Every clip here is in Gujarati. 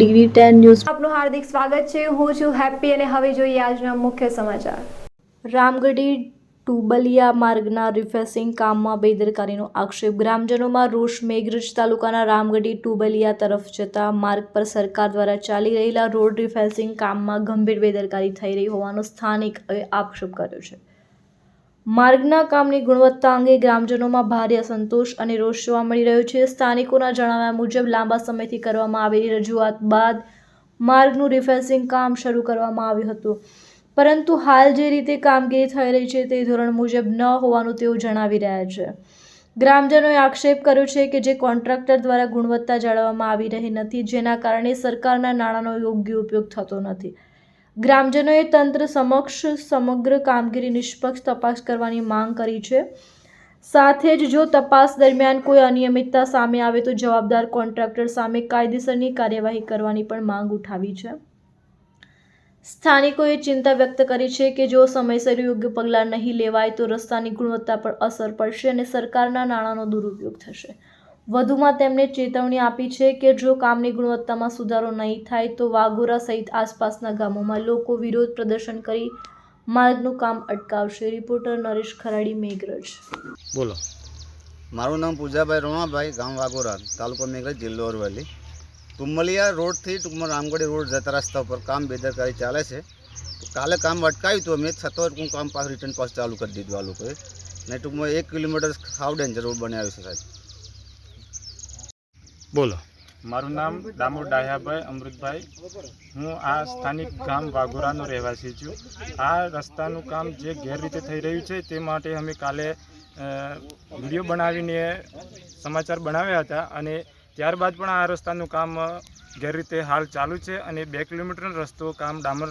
DD10 ન્યૂઝ આપનું હાર્દિક સ્વાગત છે। હું છું હેપી અને હવે જોઈએ આજના મુખ્ય સમાચાર। રામગઢી ટુબલિયા માર્ગના રિફેસિંગ કામમાં બેદરકારીનો આક્ષેપ। ગ્રામજનોમાં રોષ। મેઘરજ તાલુકાના રામગઢી ટુબલિયા તરફ જતા માર્ગ પર સરકાર દ્વારા ચાલી રહેલા રોડ રિફેસિંગ કામમાં ગંભીર બેદરકારી થઈ રહી હોવાનો સ્થાનિકોએ આક્ષેપ કર્યો છે। માર્ગના કામની ગુણવત્તા અંગે ગ્રામજનોમાં ભારે અસંતોષ અને રોષ જોવા મળી રહ્યો છે। સ્થાનિકોના જણાવ્યા મુજબ લાંબા સમયથી કરવામાં આવેલી રજૂઆત બાદ માર્ગનું રિફેસિંગ કામ શરૂ કરવામાં આવ્યું હતું, પરંતુ હાલ જે રીતે કામગીરી થઈ રહી છે તે ધોરણ મુજબ ન હોવાનું તેઓ જણાવી રહ્યા છે। ગ્રામજનોએ આક્ષેપ કર્યો છે કે જે કોન્ટ્રાક્ટર દ્વારા ગુણવત્તા જાળવવામાં આવી રહી નથી, જેના કારણે સરકારના નાણાંનો યોગ્ય ઉપયોગ થતો નથી। ગ્રામજનોએ તંત્ર સમક્ષ સમગ્ર કામગીરી નિષ્પક્ષ તપાસ કરવાની માંગ કરી છે। સાથે જ જો તપાસ દરમિયાન કોઈ અનિયમિતતા સામે આવે તો જવાબદાર કોન્ટ્રાક્ટર સામે કાયદેસરની કાર્યવાહી કરવાની પણ માંગ ઉઠાવી છે। સ્થાનિકોએ ચિંતા વ્યક્ત કરી છે કે જો સમયસર યોગ્ય પગલાં નહીં લેવાય તો રસ્તાની ગુણવત્તા પર અસર પડશે અને સરકારના નાણાંનો દુરુપયોગ થશે। વધુમાં તેમણે ચેતવણી આપી છે કે જો કામની ગુણવત્તામાં સુધારો નહીં થાય તો વાગોરા સહિત આસપાસના ગામોમાં લોકો વિરોધ પ્રદર્શન કરી માર્ગનું કામ અટકાવશે। રિપોર્ટર નરેશ ખરાડી, મેઘરજ। બોલો। મારું નામ પૂજાભાઈ રોમાભાઈ, ગામ વાગોરા, તાલુકો મેઘરજ, જિલ્લો અરવલ્લી। ટુમલિયા રોડથી ટૂંકમાં રામગઢી રોડ જતા રસ્તા પર કામ બેદરકારી ચાલે છે। તો કાલે કામ અટકાવ્યું હતું અમે, છતાં હું કામ પાછું રિટર્ન પાસ ચાલુ કરી દીધું આ લોકોએ, ને ટૂંકમાં 1 કિલોમીટર સાવ ડેન્જર રોડ બનાવ્યો છે સાહેબ। બોલો। મારું નામ દામોદ ડાહ્યાભાઈ અમૃતભાઈ, હું આ સ્થાનિક ગામ વાઘોરાનો રહેવાસી છું। આ રસ્તાનું કામ જે ગેરરીતે થઈ રહ્યું છે તે માટે અમે કાલે વિડીયો બનાવીને સમાચાર બનાવ્યા હતા અને ત્યારબાદ પણ આ રસ્તાનું કામ ગેરરીતે હાલ ચાલુ છે અને 2 કિલોમીટરનો રસ્તો કામ ડામર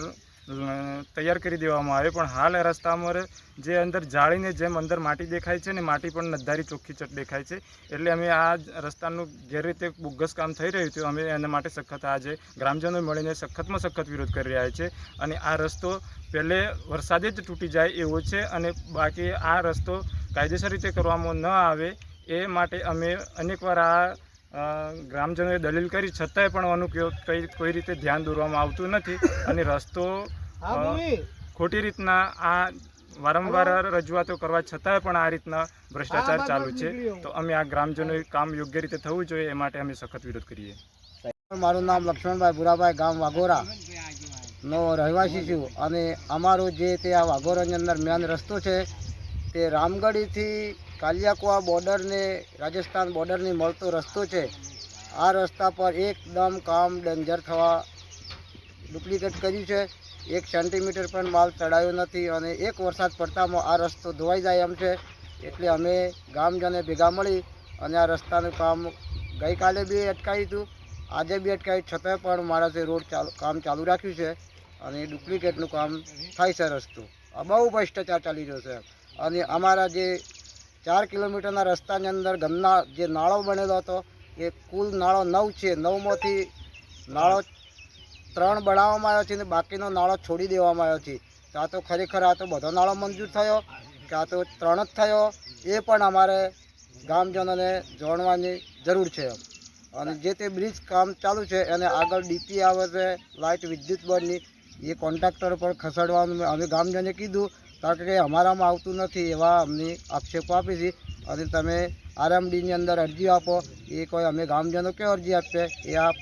તૈયાર કરી દેવામાં આવે, પણ હાલ આ રસ્તામાં જે અંદર જાળીને જેમ અંદર માટી દેખાય છે ને માટી પણ નધારી ચોખ્ખી ચટ દેખાય છે, એટલે અમે આ રસ્તાનું ગેરરીતે બોગસ કામ થઈ રહ્યું હતું, અમે એના માટે સખત આજે ગ્રામજનો મળીને સખતમાં સખત વિરોધ કરી રહ્યા છે। અને આ રસ્તો પહેલે વરસાદે જ તૂટી જાય એવો છે અને બાકી આ રસ્તો કાયદેસર રીતે કરવામાં ન આવે એ માટે અમે અનેકવાર આ ગ્રામજનોએ દલીલ કરી, છતાંય પણ આનું કોઈ રીતે ધ્યાન દોરવામાં આવતું નથી અને રસ્તો ખોટી રીતના આ વારંવાર રજૂઆતો કરવા છતાંય પણ આ રીતના ભ્રષ્ટાચાર ચાલુ છે। તો અમે આ ગ્રામજનોએ કામ યોગ્ય રીતે થવું જોઈએ એ માટે અમે સખત વિરોધ કરીએ। મારું નામ લક્ષ્મણભાઈ ભુરાભાઈ, ગામ વાઘોરા નો રહેવાસી છું અને અમારું જે તે આ વાઘોરાની અંદર મેન રસ્તો છે તે રામગઢીથી કાલિયાકુવા બોર્ડરને રાજસ્થાન બોર્ડરની મળતો રસ્તો છે। આ રસ્તા પર એકદમ કામ ડેન્જર થવા ડુપ્લિકેટ કર્યું છે। 1 સેન્ટીમીટર પણ માલ ચડાયો નથી અને એક વરસાદ પડતામાં આ રસ્તો ધોવાઈ જાય એમ છે, એટલે અમે ગામજને ભેગા મળી અને આ રસ્તાનું કામ ગઈકાલે બી અટકાવ્યું હતું, આજે બી અટકાવ્યું, છતાં પણ માણસે રોડ કામ ચાલુ રાખ્યું છે અને ડુપ્લિકેટનું કામ થાય છે। રસ્તો બહુ ભ્રષ્ટાચાર ચાલી રહ્યો છે અને અમારા જે 4 કિલોમીટરના રસ્તાની અંદર ગંદા જે નાળો બનેલો હતો એ કુલ નાળો 9 છે, 9માંથી નાળો 3 બનાવવામાં આવ્યો છે અને બાકીનો નાળો છોડી દેવામાં આવ્યો છે। તો આ તો ખરેખર આ તો બધો નાળો મંજૂર થયો કે આ તો 3 જ થયો એ પણ અમારે ગામજનોને જાણવાની જરૂર છે। અને જે તે બ્રિજ કામ ચાલુ છે એને આગળ ડીપી આવે છે લાઇટ વિદ્યુત બોર્ડની, એ કોન્ટ્રાક્ટર પર ખસેડવાનું અમે ગામજને કીધું, કારણ કે અમારામાં આવતું નથી એવા અમને આક્ષેપો આપી છે અને તમે RMDની અંદર અરજી આપો, એ કોઈ અમે ગામજનો કે અરજી આપીએ એ આપ